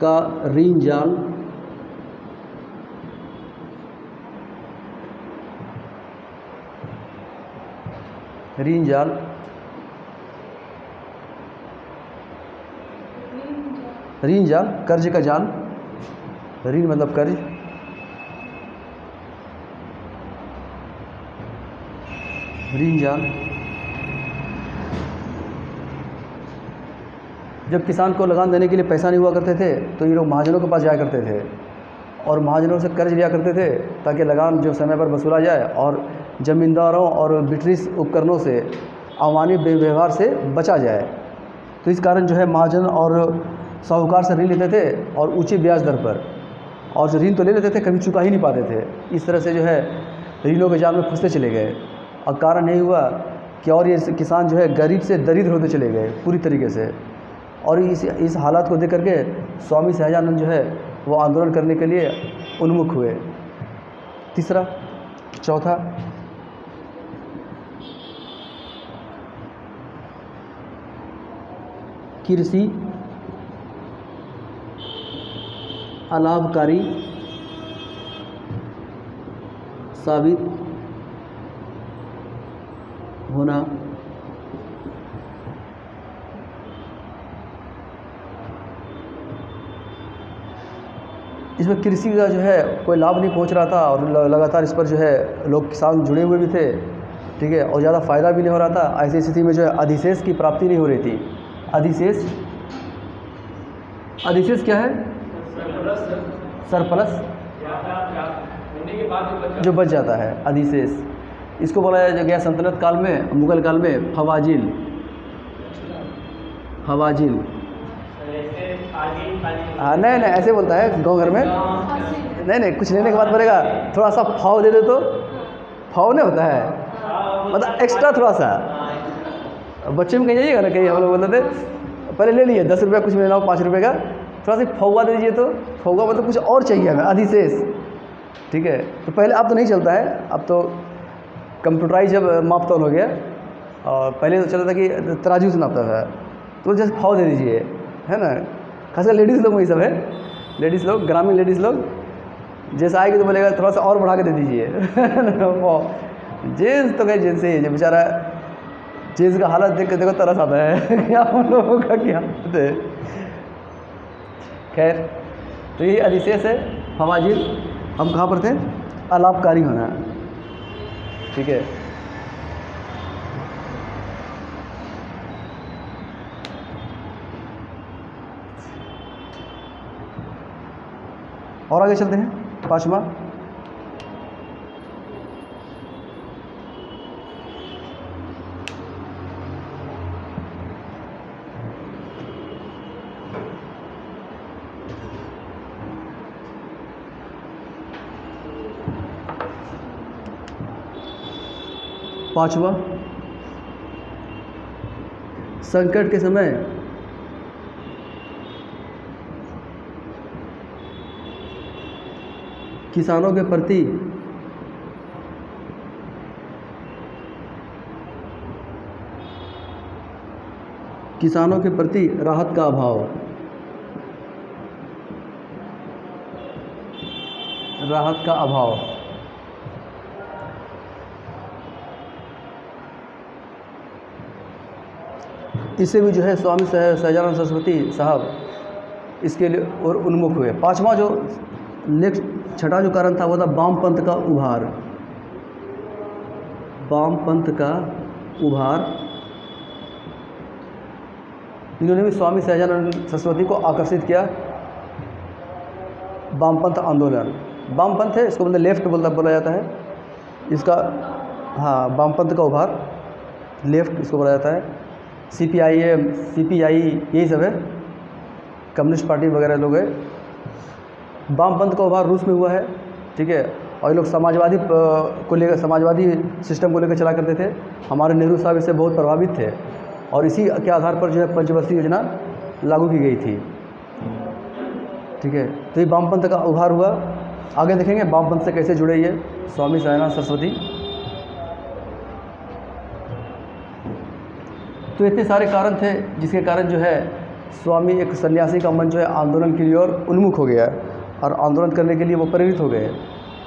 का ऋण जाल ऋण जाल कर्ज का जाल, ऋण मतलब कर्ज, ऋण जाल। जब किसान को लगान देने के लिए पैसा नहीं हुआ करते थे तो ये लोग महाजनों के पास जाया करते थे और महाजनों से कर्ज लिया करते थे ताकि लगान जो समय पर वसूला जाए और ज़मींदारों और ब्रिटिश उपकरणों से अमानवीय व्यवहार से बचा जाए। तो इस कारण जो है महाजन और साहूकार से ऋण लेते थे और ऊंचे ब्याज दर पर, और जो ऋण तो ले लेते थे कभी चुका ही नहीं पाते थे। इस तरह से जो है ऋणों के जाल में फंसते चले गए और कारण यही हुआ कि और ये किसान जो है गरीब से दरिद्र होते चले गए पूरी तरीके से। और इस हालात को देख करके स्वामी सहजानंद जो है वो आंदोलन करने के लिए उन्मुख हुए। तीसरा, चौथा, कृषि अलाभकारी साबित होना। इसमें कृषि का जो है कोई लाभ नहीं पहुंच रहा था और लगातार इस पर जो है लोग किसान जुड़े हुए भी थे, ठीक है, और ज़्यादा फ़ायदा भी नहीं हो रहा था। ऐसी स्थिति में जो है अधिशेष की प्राप्ति नहीं हो रही थी। अधिशेष, अधिशेष क्या है? सरप्लस, जो बच जाता है, अधिशेष। इसको बोला गया सल्तनत काल में, मुगल काल में फवाजिल, फवाजिल। हाँ, नहीं ऐसे बोलता है गांव घर में। नहीं कुछ लेने के बाद बोलेगा थोड़ा सा फाव दे दे, तो फाव नहीं होता है, मतलब एक्स्ट्रा थोड़ा सा। बच्चे में कहीं जाइएगा ना, कहीं हम लोग बोलते थे पहले ले लिए 10 रुपये, कुछ लेना हो 5 रुपये का, थोड़ा सा फौवा दे दीजिए। तो फौवा मतलब कुछ और चाहिए हमें, अधिशेष, ठीक है। तो पहले अब तो नहीं चलता है, अब तो कंप्यूटराइज जब माप तौल हो गया, और पहले तो चलता था कि तराजू से नापता था, तो जैसे फाव दे दीजिए, है ना। खासकर लेडीज़ लोग में ये सब है, लेडीज़ लोग, ग्रामीण लेडीज़ लोग जैसे आएगी तो बोलेगा थोड़ा सा और बढ़ा के दे दीजिए। जेंट्स तो कहीं जेंट्स ही है, बेचारा जेंट्स का हालत देख के देखो तरस आता है। क्या हम लोगों का क्या होता है। खैर, तो यही अधिशेष है, फवाजिल। हम कहाँ पर थे? अलाभकारी होना, ठीक है। और आगे चलते हैं। पांचवा, संकट के समय किसानों के प्रति राहत का अभाव, राहत का अभाव। इससे भी जो है स्वामी सहजानंद सरस्वती साहब इसके लिए और उन्मुख हुए। पांचवा जो नेक्स्ट, छठा जो कारण था वो था वामपंथ का उभार। वामपंथ का उभार, इन्होंने भी स्वामी सहजानंद सरस्वती को आकर्षित किया। वामपंथ आंदोलन, वामपंथ है, इसको मतलब लेफ्ट बोला जाता है इसका। हाँ, वामपंथ का उभार, लेफ्ट इसको बोला जाता है। CPIM, CPI यही सब है, कम्युनिस्ट पार्टी वगैरह लोग है। वामपंथ का उभार रूस में हुआ है, ठीक है। और ये लोग समाजवादी को लेकर, समाजवादी सिस्टम को लेकर चला करते थे। हमारे नेहरू साहब इससे बहुत प्रभावित थे और इसी के आधार पर जो है पंचवर्षीय योजना लागू की गई थी, ठीक है। तो ये वामपंथ का उभार हुआ। आगे देखेंगे वामपंथ से कैसे जुड़े ये स्वामी सहजानंद सरस्वती। तो इतने सारे कारण थे जिसके कारण जो है स्वामी एक सन्यासी का मन जो है आंदोलन के लिए और उन्मुख हो गया और आंदोलन करने के लिए वो प्रेरित हो गए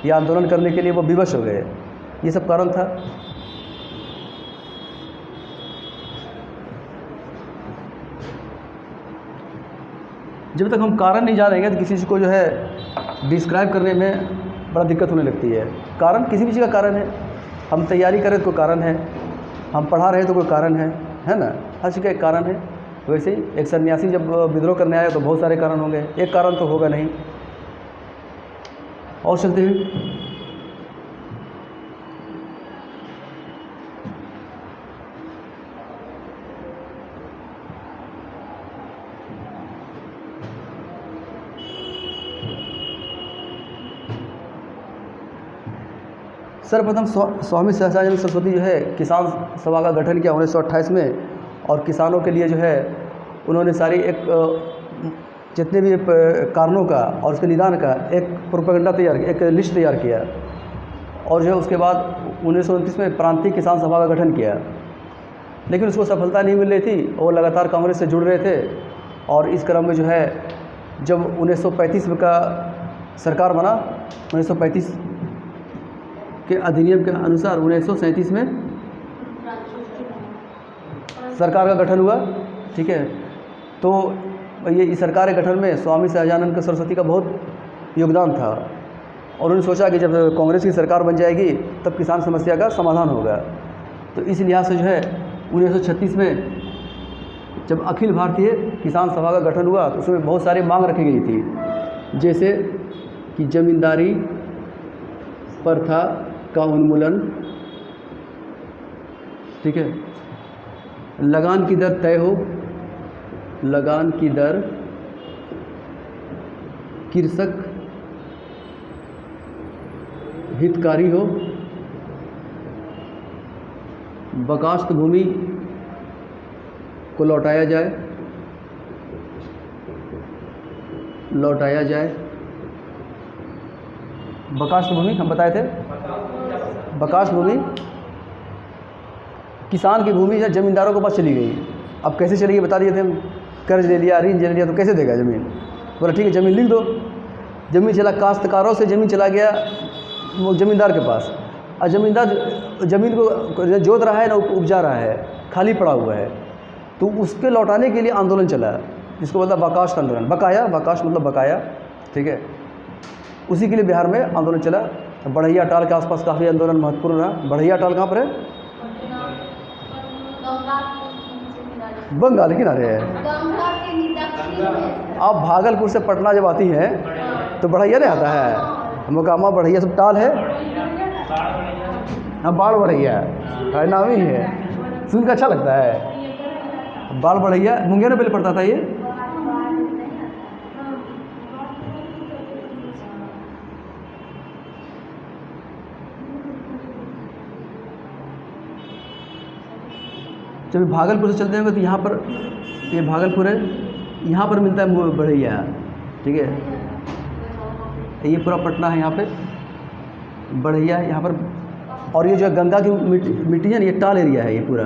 या आंदोलन करने के लिए वो विवश हो गए। ये सब कारण था। जब तक हम कारण नहीं जानेंगे तो किसी चीज़ को जो है डिस्क्राइब करने में बड़ा दिक्कत होने लगती है। कारण किसी भी चीज़ का कारण है। हम तैयारी करें तो कोई कारण है, हम पढ़ा रहे तो कोई कारण है ना, हर चीज़ का एक कारण है। वैसे ही एक सन्यासी जब विद्रोह करने आया तो बहुत सारे कारण होंगे, एक कारण तो होगा नहीं। और चलते हैं। सर्वप्रथम स्वामी सहजानंद सरस्वती जो है किसान सभा का गठन किया 1928 में और किसानों के लिए जो है उन्होंने सारी एक जितने भी कारणों का और उसके निदान का एक प्रोपेगेंडा तैयार किया, एक लिस्ट तैयार किया और जो है उसके बाद 1929 में प्रांतीय किसान सभा का गठन किया। लेकिन उसको सफलता नहीं मिल रही थी, वो लगातार कांग्रेस से जुड़ रहे थे और इस क्रम में जो है जब 1935 का सरकार बना, 1935 के अधिनियम के अनुसार 1937 में सरकार का गठन हुआ। ठीक है, तो ये इस सरकार के गठन में स्वामी सहजानंद सरस्वती का बहुत योगदान था और उन्होंने सोचा कि जब कांग्रेस की सरकार बन जाएगी तब किसान समस्या का समाधान होगा। तो इस लिहाज से जो है 1936 में जब अखिल भारतीय किसान सभा का गठन हुआ तो उसमें बहुत सारी मांग रखी गई थी, जैसे कि जमींदारी प्रथा का उन्मूलन, ठीक है, लगान की दर तय हो, लगान की दर, कृषक हितकारी हो, बकास्त भूमि को लौटाया जाए, बकास्त भूमि हम बताए थे, बकास्त भूमि किसान की भूमि है ज़मींदारों के पास चली गई। अब कैसे चली गई बता दिए थे हम, कर्ज ले लिया, ऋण ले लिया, तो कैसे देगा ज़मीन? बोला ठीक है ज़मीन लिख दो। ज़मीन चला, काश्तकारों से ज़मीन चला गया वो ज़मींदार के पास, और ज़मींदार ज़मीन को जोत रहा है ना उपजा रहा है, खाली पड़ा हुआ है, तो उसके लौटाने के लिए आंदोलन चला, जिसको बोलता बकास्त आंदोलन। बकाया, बकास्त मतलब बकाया, ठीक है, उसी के लिए बिहार में आंदोलन चला। बढ़ैया टाल के आसपास काफ़ी आंदोलन महत्वपूर्ण रहा। बढ़ैया टाल कहाँ पर है? बंगाल के किनारे है। आप भागलपुर से पटना जब आती हैं तो बढ़ैया नहीं आता है, मोकामा बढ़ैया सब टाल है। हाँ, बाढ़ बढ़ैया है, नाम ही है, सुन के अच्छा लगता है। बाढ़ बढ़ैया मुंगेर में पहले पड़ता था ये। जब भागलपुर से चलते होंगे तो यहाँ पर, ये भागलपुर है, यहाँ पर मिलता है बढ़ैया, ठीक है, ये पूरा पटना है, यहाँ पे बढ़ैया है यहाँ पर। और ये जो गंगा की मिट्टी है ना, ये टाल एरिया है, ये पूरा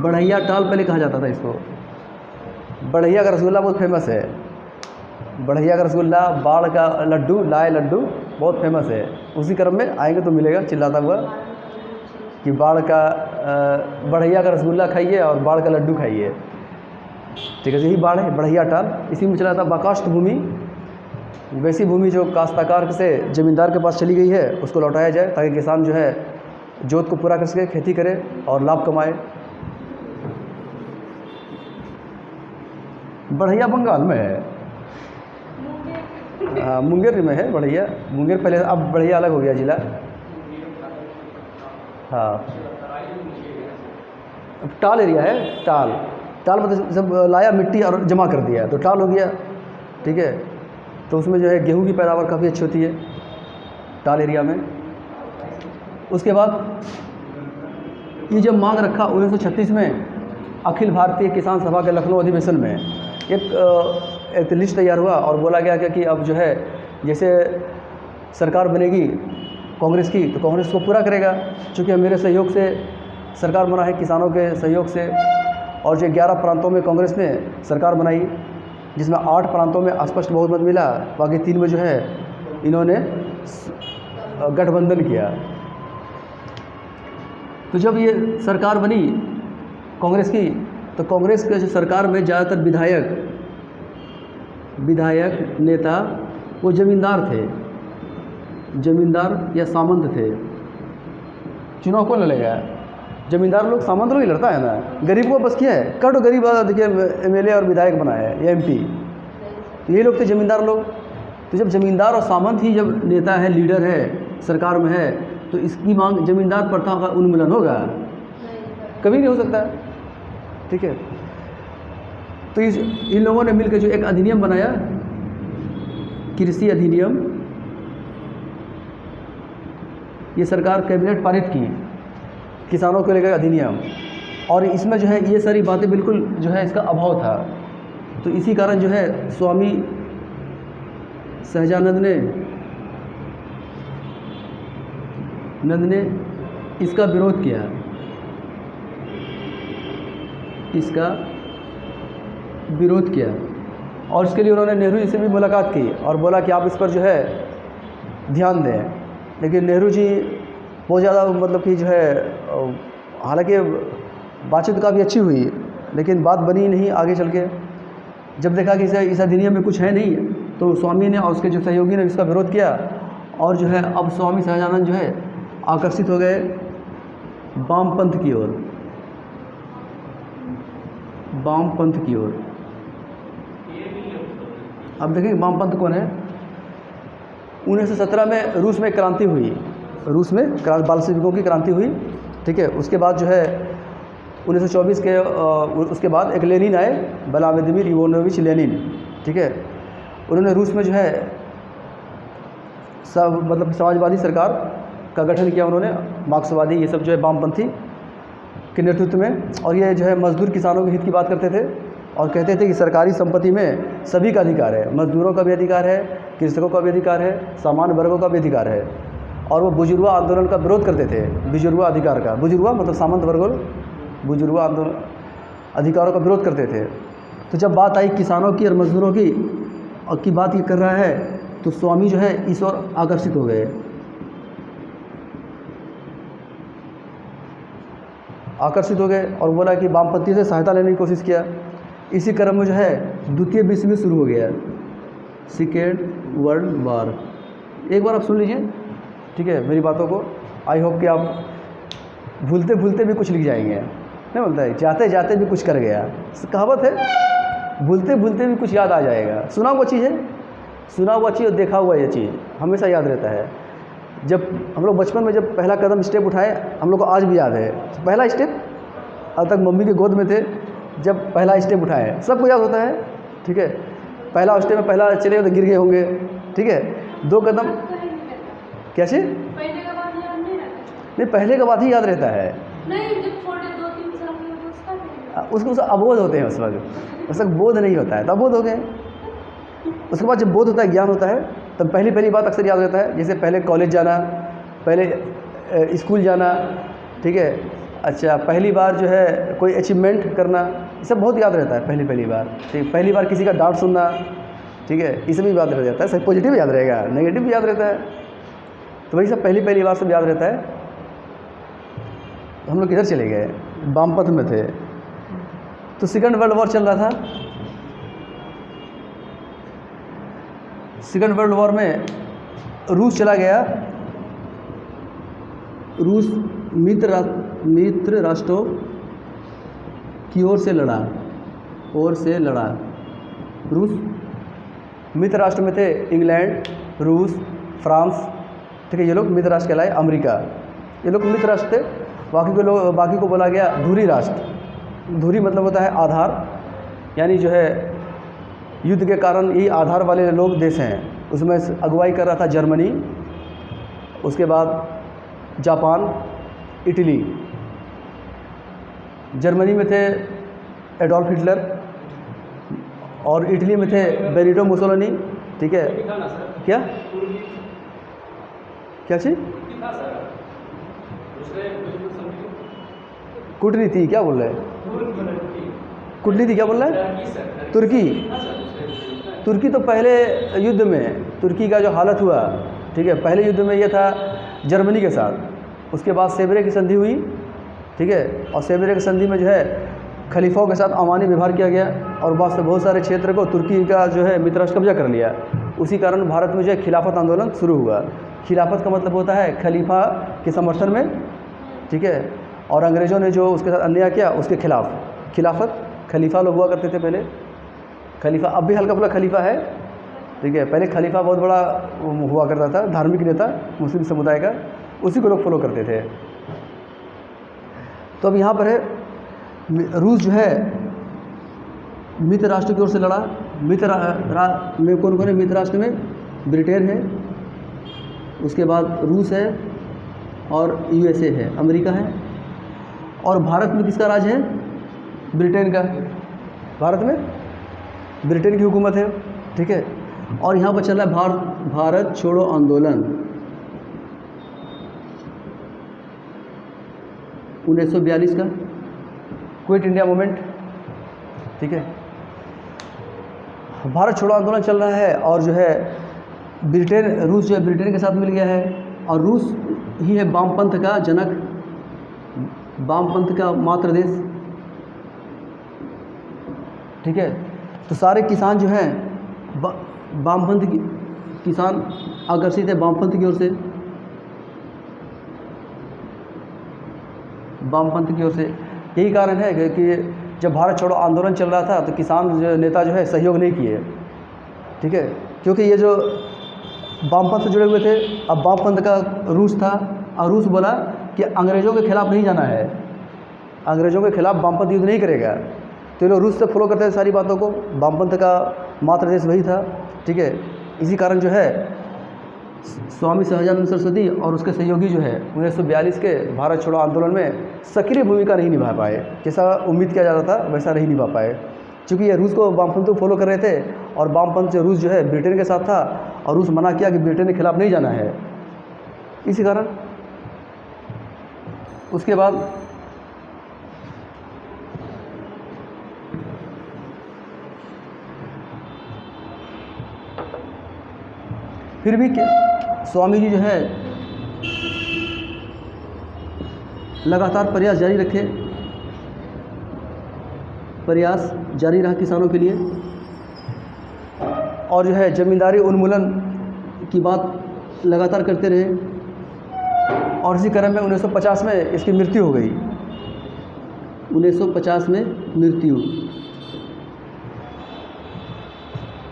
बढ़ैया टाल पहले कहा जाता था इसको। बढ़ैया का रसगुल्ला बहुत फेमस है, बढ़ैया का रसगुल्ला, बाढ़ का लड्डू, लाए लड्डू बहुत फेमस है। उसी क्रम में आएंगे तो मिलेगा चिल्लाता हुआ कि बाढ़ का बढ़ैया का रसगुल्ला खाइए और बाढ़ का लड्डू खाइए, ठीक है। यही बाढ़ है, बढ़ैया टाल, इसी में चला था। बकास्त भूमि, वैसी भूमि जो काश्तकार से ज़मींदार के पास चली गई है उसको लौटाया जाए, ताकि किसान जो है जोत को पूरा कर सके, खेती करे और लाभ कमाए। बढ़ैया बंगाल में है, हाँ, मुंगेर में है बढ़ैया। मुंगेर पहले, अब बढ़ैया अलग हो गया जिला। हाँ, टाल एरिया है, टाल, टाल मतलब सब लाया मिट्टी और जमा कर दिया तो टाल हो गया, ठीक है। तो उसमें जो है गेहूं की पैदावार काफ़ी अच्छी होती है टाल एरिया में। उसके बाद ये जब मांग रखा 1936 में अखिल भारतीय किसान सभा के लखनऊ अधिवेशन में एक लिस्ट तैयार हुआ और बोला गया कि अब जो है जैसे सरकार बनेगी कांग्रेस की तो कांग्रेस को पूरा करेगा, चूँकि मेरे सहयोग से सरकार बना है, किसानों के सहयोग से, और जो 11 प्रांतों में कांग्रेस ने सरकार बनाई, जिसमें 8 प्रांतों में स्पष्ट बहुमत मिला, बाकी 3 में जो है इन्होंने गठबंधन किया। तो जब ये सरकार बनी कांग्रेस की, तो कांग्रेस के जो सरकार में ज़्यादातर विधायक नेता वो ज़मींदार थे, ज़मींदार या सामंत थे। चुनाव कौन लड़ेगा? ज़मींदार लोग, सामंत लोग ही लड़ता है ना। गरीब को बस क्या है, कटो गरीब देखिए एमएलए और विधायक बनाया है या एमपी, यही लोग थे ज़मींदार लोग। तो जब ज़मींदार और सामंत ही जब नेता है, लीडर है, सरकार में है, तो इसकी मांग ज़मींदार प्रथा का उन्मूलन होगा? कभी नहीं हो सकता। ठीक है। तो इन लोगों ने मिलकर जो एक अधिनियम बनाया, कृषि अधिनियम, ये सरकार कैबिनेट पारित की, किसानों को लेकर अधिनियम, और इसमें जो है ये सारी बातें बिल्कुल जो है इसका अभाव था। तो इसी कारण जो है स्वामी सहजानंद ने इसका विरोध किया, और इसके लिए उन्होंने नेहरू जी से भी मुलाकात की और बोला कि आप इस पर जो है ध्यान दें। लेकिन नेहरू जी बहुत ज़्यादा मतलब कि जो है, हालांकि बातचीत काफ़ी अच्छी हुई, लेकिन बात बनी नहीं आगे चल के। जब देखा कि इस अधिनियम में कुछ है नहीं, तो स्वामी ने और उसके जो सहयोगी ने इसका विरोध किया, और जो है अब स्वामी सहजानंद जो है आकर्षित हो गए वामपंथ की ओर। अब देखेंगे वामपंथ कौन है। 1917 में रूस में क्रांति हुई, बाल्शेविकों की क्रांति हुई। ठीक है। उसके बाद जो है 1924 के उसके बाद एक लेनिन आए, व्लादिमीर इवानोविच लेनिन। ठीक है। उन्होंने रूस में जो है मतलब समाजवादी सरकार का गठन किया उन्होंने, मार्क्सवादी, ये सब जो है वामपंथी के नेतृत्व में। और ये जो है मजदूर किसानों के हित की बात करते थे और कहते थे कि सरकारी संपत्ति में सभी का अधिकार है, मजदूरों का भी अधिकार है, कृषकों का भी अधिकार है, सामान्य वर्गों का भी अधिकार है। और वो बुजुर्गा आंदोलन का विरोध करते थे, बुजुर्गा अधिकार का, बुजुर्गा मतलब सामंत वर्ग, बुजुर्गा आंदोलन अधिकारों का विरोध करते थे। तो जब बात आई किसानों की और मजदूरों की बात ये कर रहा है, तो स्वामी जो है इस ओर आकर्षित हो गए, और बोला कि वामपंथी से सहायता लेने की कोशिश किया। इसी क्रम में जो है द्वितीय विश्व युद्ध शुरू हो गया, सेकेंड वर्ल्ड वार। एक बार आप सुन लीजिए, ठीक है, मेरी बातों को। आई होप कि आप भूलते भूलते भी कुछ लिख जाएंगे। नहीं बोलता है, जाते जाते भी कुछ कर गया, कहावत है, भूलते भूलते भी कुछ याद आ जाएगा। सुना हुआ चीज़ है, सुना हुआ चीज़ और देखा हुआ ये चीज़ हमेशा याद रहता है। जब हम लोग बचपन में जब पहला कदम स्टेप उठाए, हम लोग को आज भी याद है पहला स्टेप, अब तक मम्मी के गोद में थे जब पहला स्टेप उठाए, सबको याद होता है। ठीक है। पहला स्टेप में पहला चले तो गिर गए होंगे। ठीक है। 2 कदम कैसे नहीं, पहले का बात ही याद रहता है। नहीं, जब छोटे 2-3 साल के उसको अबोध होते हैं, उस वक्त बोध नहीं होता है, तो अबोध हो गए। उसके बाद जब बोध होता है, ज्ञान होता है, तब पहली बात अक्सर याद रहता है। जैसे पहले कॉलेज जाना, पहले स्कूल जाना। ठीक है। अच्छा, पहली बार जो है कोई अचीवमेंट करना, ये सब बहुत याद रहता है। पहली बार, ठीक, पहली बार किसी का डांट सुनना। ठीक है। ये सब भी याद रह जाता है। सब पॉजिटिव याद रहेगा, नेगेटिव भी याद रहता है। तो वही सब पहली बार सब याद रहता है। हम लोग किधर चले गए, वामपंथ में थे। तो सेकंड वर्ल्ड वॉर चल रहा था। सेकंड वर्ल्ड वॉर में रूस चला गया। रूस मित्र राष्ट्रों की ओर से लड़ा। रूस मित्र राष्ट्र में थे इंग्लैंड, रूस, फ्रांस। ठीक है। ये लोग मित्र राष्ट्र कहलाए। अमेरिका, ये लोग मित्र राष्ट्र थे। बाकी को बोला गया धुरी राष्ट्र। धुरी मतलब होता है आधार, यानी जो है युद्ध के कारण ये आधार वाले लोग देश हैं। उसमें अगुवाई कर रहा था जर्मनी, उसके बाद जापान, इटली। जर्मनी में थे एडोल्फ हिटलर और इटली में थे बेनिटो मुसोलिनी। ठीक है। क्या चीज़? कूटनीति क्या बोल रहे हैं? कूटनीति क्या बोल रहा है? तुर्की। तुर्की तो पहले युद्ध में तुर्की का जो हालत हुआ, ठीक है, पहले युद्ध में ये था जर्मनी के साथ, उसके बाद सेबरे की संधि हुई, ठीक है, और सेबरे की संधि में जो है खलीफाओं के साथ अमानी व्यवहार किया गया और बहुत सारे क्षेत्र को तुर्की का जो है मित्र राष्ट्र कब्जा कर लिया। उसी कारण भारत में जो है खिलाफत आंदोलन शुरू हुआ। खिलाफत का मतलब होता है खलीफा के समर्थन में, ठीक है, और अंग्रेज़ों ने जो उसके साथ अन्याय किया उसके खिलाफ खिलाफत। खलीफा लोग हुआ करते थे पहले, खलीफा अब भी हल्का फुल्का खलीफा है, ठीक है, पहले खलीफा बहुत बड़ा हुआ करता था, धार्मिक नेता मुस्लिम समुदाय का, उसी को लोग फॉलो करते थे। तो अब यहाँ पर है रूस जो है मित्र राष्ट्र की ओर से लड़ा। मित्र में कौन कौन है? मित्र राष्ट्र में ब्रिटेन है, उसके बाद रूस है और यूएसए है, अमेरिका है, और भारत में किसका राज है? ब्रिटेन का। भारत में ब्रिटेन की हुकूमत है, ठीक है, और यहाँ पर चल रहा है भारत छोड़ो आंदोलन 1942 का, क्विट इंडिया मूवमेंट, ठीक है। भारत छोड़ो आंदोलन चल रहा है और जो है रूस जो है ब्रिटेन के साथ मिल गया है, और रूस ही है वामपंथ का जनक, वामपंथ का मातृ देश, ठीक है। तो सारे किसान जो हैं वामपंथ किसान आकर्षित है वामपंथ की ओर से, वामपंथ की ओर से। यही कारण है कि जब भारत छोड़ो आंदोलन चल रहा था तो किसान जो नेता जो है सहयोग नहीं किए, ठीक है, क्योंकि ये जो वामपंथ से जुड़े हुए थे। अब वामपंथ का रूस था और रूस बोला कि अंग्रेज़ों के खिलाफ़ नहीं जाना है, अंग्रेज़ों के खिलाफ़ वामपंथ युद्ध नहीं करेगा। तो ये लोग रूस से फॉलो करते थे सारी बातों को, वामपंथ का मातृ देश वही था, ठीक है। इसी कारण जो है स्वामी सहजानंद सरस्वती और उसके सहयोगी जो है 1942 के भारत छोड़ो आंदोलन में सक्रिय भूमिका नहीं निभा पाए, जैसा उम्मीद किया जाता था वैसा नहीं निभा पाए, क्योंकि ये रूस को वामपंथ को फॉलो कर रहे थे और वामपंथ जो रूस जो है ब्रिटेन के साथ था और रूस मना किया कि ब्रिटेन के खिलाफ़ नहीं जाना है। इसी कारण उसके बाद फिर भी स्वामी जी जो है लगातार प्रयास जारी रखे, प्रयास जारी रहा किसानों के लिए, और जो है ज़मींदारी उन्मूलन की बात लगातार करते रहे, और इसी क्रम में 1950 में इसकी मृत्यु हो गई। 1950 में मृत्यु,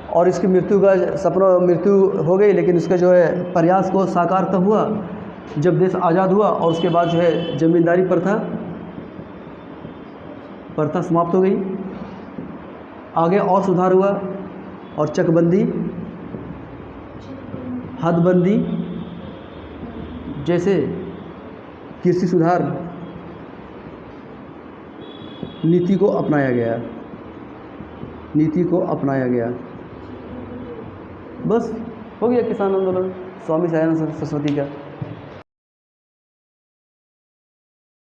और इसकी मृत्यु हो गई, लेकिन इसका जो है प्रयास को साकार तब हुआ जब देश आज़ाद हुआ, और उसके बाद जो है ज़मींदारी प्रथा समाप्त हो गई। आगे और सुधार हुआ और चकबंदी, हदबंदी जैसे कृषि सुधार नीति को अपनाया गया। बस हो गया किसान आंदोलन स्वामी सहजानंद सरस्वती का।